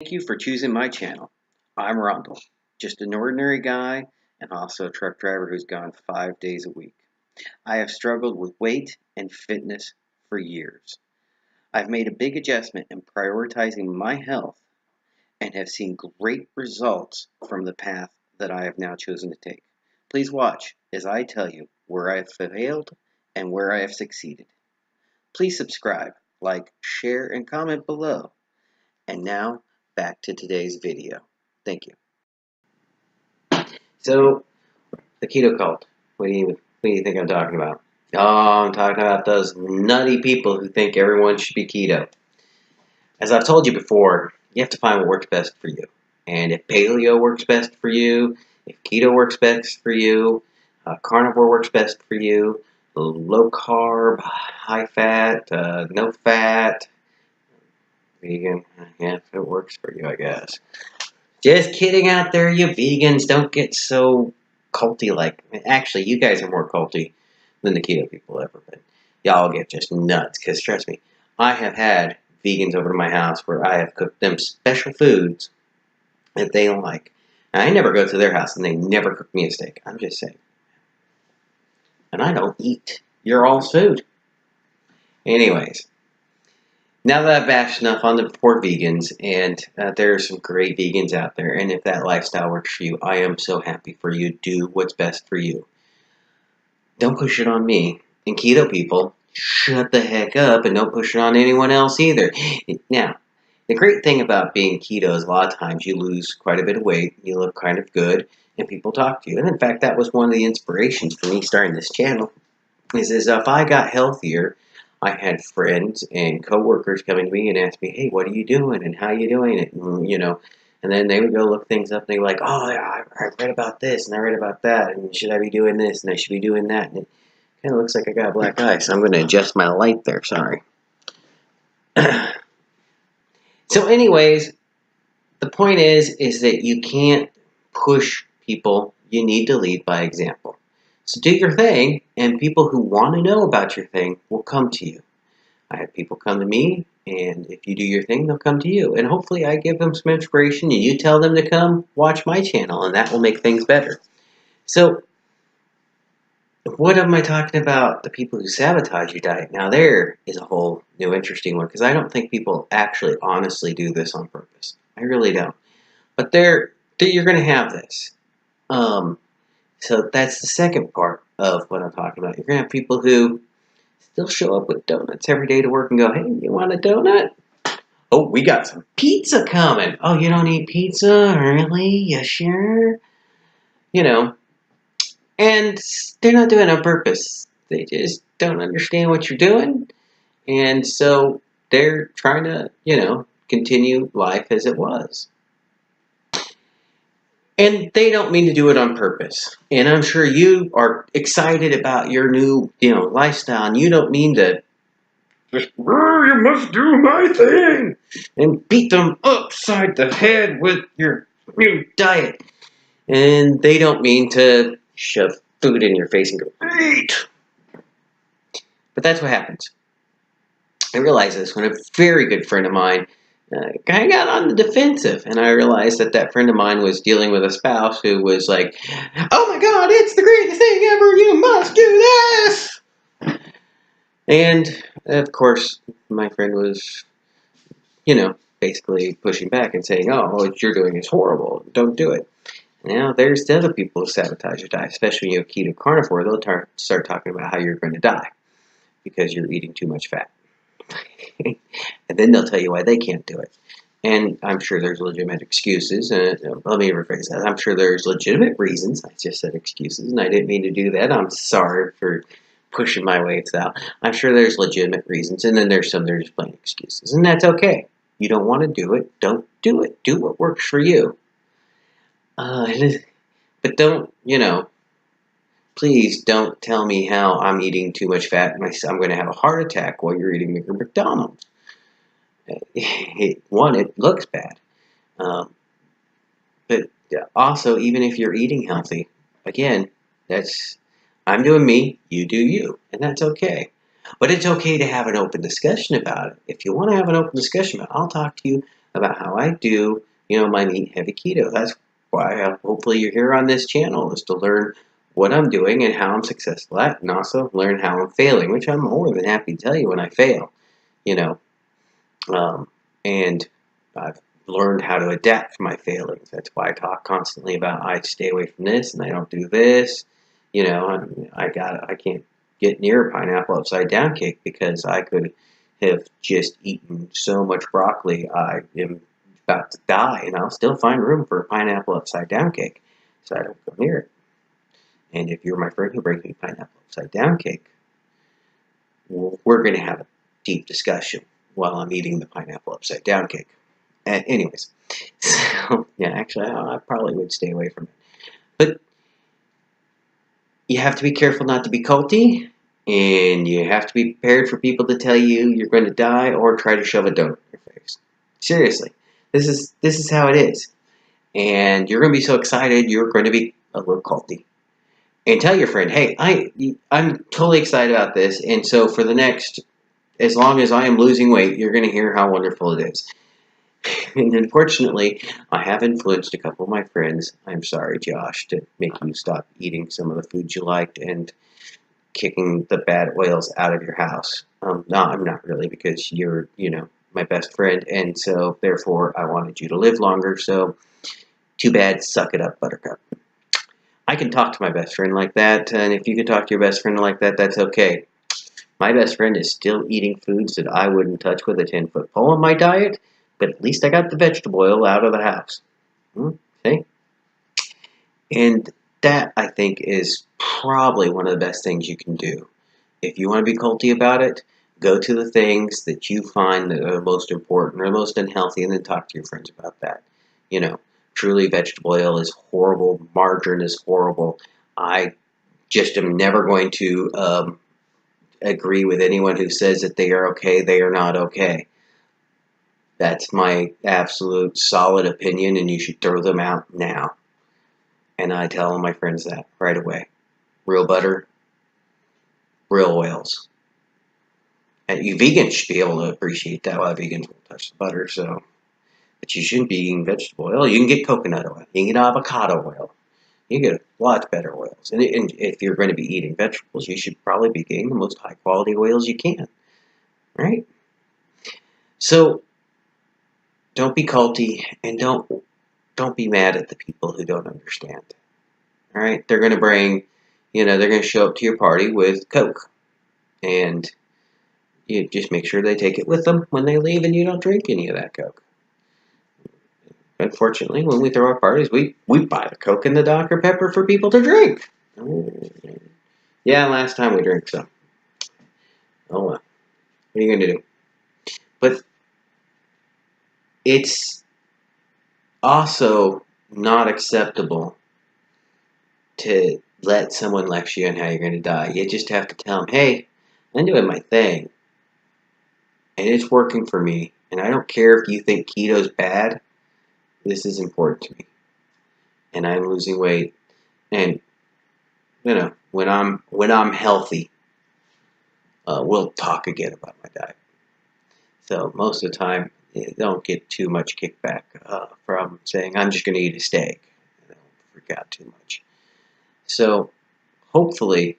Thank you for choosing my channel. I'm Rondell, just an ordinary guy and also a truck driver who's gone 5 days a week. I have struggled with weight and fitness for years. I've made a big adjustment in prioritizing my health and have seen great results from the path that I have now chosen to take. Please watch as I tell you where I have failed and where I have succeeded. Please subscribe, like, share, and comment below. And now, back to today's video. Thank you. So, the keto cult. What do you think I'm talking about? Oh, I'm talking about those nutty people who think everyone should be keto. As I've told you before, you have to find what works best for you. And if paleo works best for you, if keto works best for you, carnivore works best for you, low carb, high fat, no fat, vegan, yeah, if it works for you, I guess. Just kidding out there, you vegans. Don't get so culty like. Actually, you guys are more culty than the keto people ever been. Y'all get just nuts. Because trust me, I have had vegans over to my house where I have cooked them special foods that they don't like. And I never go to their house and they never cook me a steak. I'm just saying. And I don't eat your all's food. Anyways. Now that I've bashed enough on the poor vegans, and there are some great vegans out there, and if that lifestyle works for you, I am so happy for you. Do what's best for you. Don't push it on me. And keto people, shut the heck up and don't push it on anyone else either. Now, the great thing about being keto is a lot of times you lose quite a bit of weight, you look kind of good, and people talk to you. And in fact, that was one of the inspirations for me starting this channel, is if I got healthier, I had friends and coworkers coming to me and ask me, "Hey, what are you doing? And how are you doing it?" And then they would go look things up. And they were like, "Oh, I read about this and I read about that. And should I be doing this? And I should be doing that." And it kind of looks like I got a black eye, so I'm going to adjust my light there. Sorry. So, anyways, the point is that you can't push people. You need to lead by example. So do your thing, and people who want to know about your thing will come to you. I have people come to me, and if you do your thing, they'll come to you. And hopefully I give them some inspiration, and you tell them to come watch my channel, and that will make things better. So what am I talking about? The people who sabotage your diet. Now there is a whole new interesting one, because I don't think people actually honestly do this on purpose. I really don't. But you're going to have this. So that's the second part of what I'm talking about. You're going to have people who still show up with donuts every day to work and go, "Hey, you want a donut? Oh, we got some pizza coming. Oh, you don't eat pizza? Really? You sure?" And they're not doing it on purpose. They just don't understand what you're doing. And so they're trying to, continue life as it was. And they don't mean to do it on purpose. And I'm sure you are excited about your new, lifestyle, and you don't mean to just, "You must do my thing," and beat them upside the head with your new diet. And they don't mean to shove food in your face and go, "Eat." But that's what happens. I realized this when a very good friend of mine kind of got on the defensive, and I realized that friend of mine was dealing with a spouse who was like, "Oh my God, it's the greatest thing ever, you must do this!" And, of course, my friend was, basically pushing back and saying, "Oh, what you're doing is horrible, don't do it." Now, there's the other people who sabotage your diet, especially when you have keto carnivore. They'll start talking about how you're going to die because you're eating too much fat. And then they'll tell you why they can't do it. And I'm sure there's legitimate excuses. Let me rephrase that. I'm sure there's legitimate reasons. I just said excuses, and I didn't mean to do that. I'm sorry for pushing my weights out. I'm sure there's legitimate reasons, and then there's some that are just plain excuses. And that's okay. You don't want to do it, don't do it. Do what works for you. But don't, please don't tell me how I'm eating too much fat and I'm going to have a heart attack while you're eating McDonald's. One, it looks bad. But also, even if you're eating healthy, again, I'm doing me, you do you, and that's okay. But it's okay to have an open discussion about it. If you want to have an open discussion about it, I'll talk to you about how I do, my meat heavy keto. That's why hopefully you're here on this channel, is to learn what I'm doing and how I'm successful at, and also learn how I'm failing, which I'm more than happy to tell you when I fail, you know. And I've learned how to adapt from my failings. That's why I talk constantly about I stay away from this and I don't do this. I can't get near a pineapple upside down cake because I could have just eaten so much broccoli I am about to die, and I'll still find room for a pineapple upside down cake, so I don't go near it. And if you're my friend who brings me pineapple upside down cake, we're going to have a deep discussion while I'm eating the pineapple upside down cake. And anyways, so yeah, actually, I probably would stay away from it. But you have to be careful not to be culty, and you have to be prepared for people to tell you you're going to die or try to shove a donut in your face. Seriously, this is how it is, and you're going to be so excited you're going to be a little culty. And tell your friend, hey, I'm totally excited about this, and so for the next, as long as I am losing weight, you're going to hear how wonderful it is. And unfortunately, I have influenced a couple of my friends, I'm sorry, Josh, to make you stop eating some of the foods you liked and kicking the bad oils out of your house. No, I'm not really, because you're, my best friend, and so therefore I wanted you to live longer, so too bad, suck it up, Buttercup. I can talk to my best friend like that, and if you can talk to your best friend like that, that's okay. My best friend is still eating foods that I wouldn't touch with a 10-foot pole in my diet, but at least I got the vegetable oil out of the house. Okay? And that, I think, is probably one of the best things you can do. If you want to be culty about it, go to the things that you find that are most important or most unhealthy, and then talk to your friends about that. Truly, vegetable oil is horrible. Margarine is horrible. I just am never going to agree with anyone who says that they are okay. They are not okay. That's my absolute solid opinion, and you should throw them out now. And I tell all my friends that right away. Real butter, real oils. And you vegans should be able to appreciate that. Well, vegans won't touch the butter, so. But you shouldn't be eating vegetable oil. You can get coconut oil. You can get avocado oil. You can get lots better oils. And if you're going to be eating vegetables, you should probably be getting the most high-quality oils you can. Right? So, don't be culty, and don't be mad at the people who don't understand. All right? They're going to bring, they're going to show up to your party with Coke. And you just make sure they take it with them when they leave, and you don't drink any of that Coke. Unfortunately, when we throw our parties, we buy the Coke and the Dr. Pepper for people to drink. Yeah, last time we drank some. Oh well. What are you going to do? But it's also not acceptable to let someone lecture you on how you're going to die. You just have to tell them, hey, I'm doing my thing, and it's working for me, and I don't care if you think keto's bad. This is important to me, and I'm losing weight, and when I'm healthy, we'll talk again about my diet. So most of the time, you don't get too much kickback from saying I'm just going to eat a steak. I don't freak out too much. So hopefully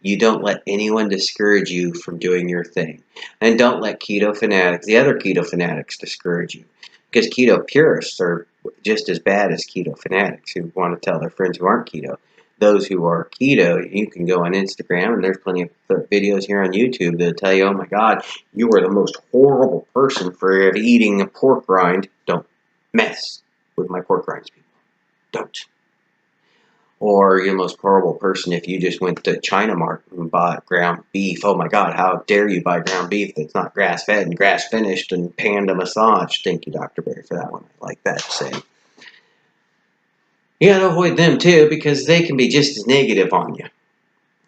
you don't let anyone discourage you from doing your thing, and don't let keto fanatics, the other keto fanatics, discourage you, because keto purists are just as bad as keto fanatics who want to tell their friends who aren't keto. Those who are keto, you can go on Instagram, and there's plenty of videos here on YouTube that'll tell you, oh my God, you are the most horrible person for eating a pork rind. Don't mess with my pork rinds, people. Don't. Or you're the most horrible person if you just went to China Mart and bought ground beef. Oh my God, how dare you buy ground beef that's not grass-fed and grass-finished and panda massaged. Thank you, Dr. Berry, for that one. I like that saying. You gotta avoid them too, because they can be just as negative on you.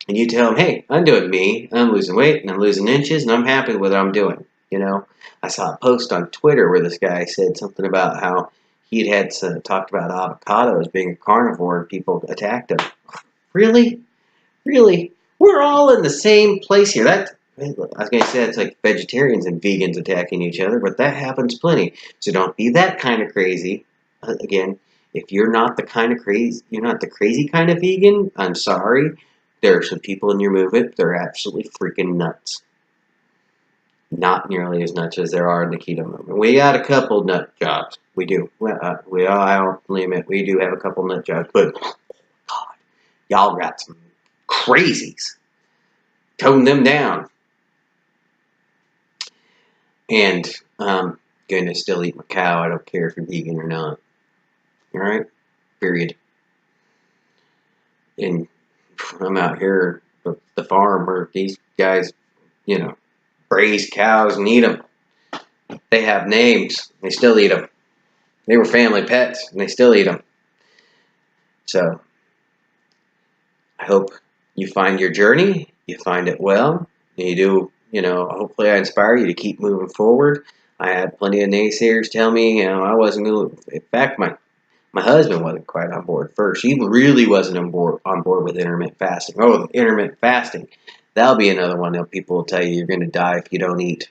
And you tell them, hey, I'm doing me. I'm losing weight and I'm losing inches and I'm happy with what I'm doing. I saw a post on Twitter where this guy said something about how he'd had talked about avocados being a carnivore and people attacked him. Really? Really? We're all in the same place here. was going to say it's like vegetarians and vegans attacking each other, but that happens plenty. So don't be that kind of crazy. Again, if you're not the kind of crazy, you're not the crazy kind of vegan, I'm sorry. There are some people in your movement that are absolutely freaking nuts. Not nearly as nuts as there are in the keto movement. We got a couple nut jobs. We do. I'll admit, we do have a couple nut jobs, but God, y'all got some crazies. Tone them down. And gonna still eat my cow. I don't care if you're vegan or not. All right, period. And I'm out here at the farm where these guys, raise cows and eat them. They have names. They still eat them. They were family pets, and they still eat them. So I hope you find your journey. You find it well. And you do. Hopefully I inspire you to keep moving forward. I had plenty of naysayers tell me, I wasn't going to. In fact, my husband wasn't quite on board first. He really wasn't on board with intermittent fasting. Oh, intermittent fasting. That'll be another one that people will tell you you're going to die if you don't eat.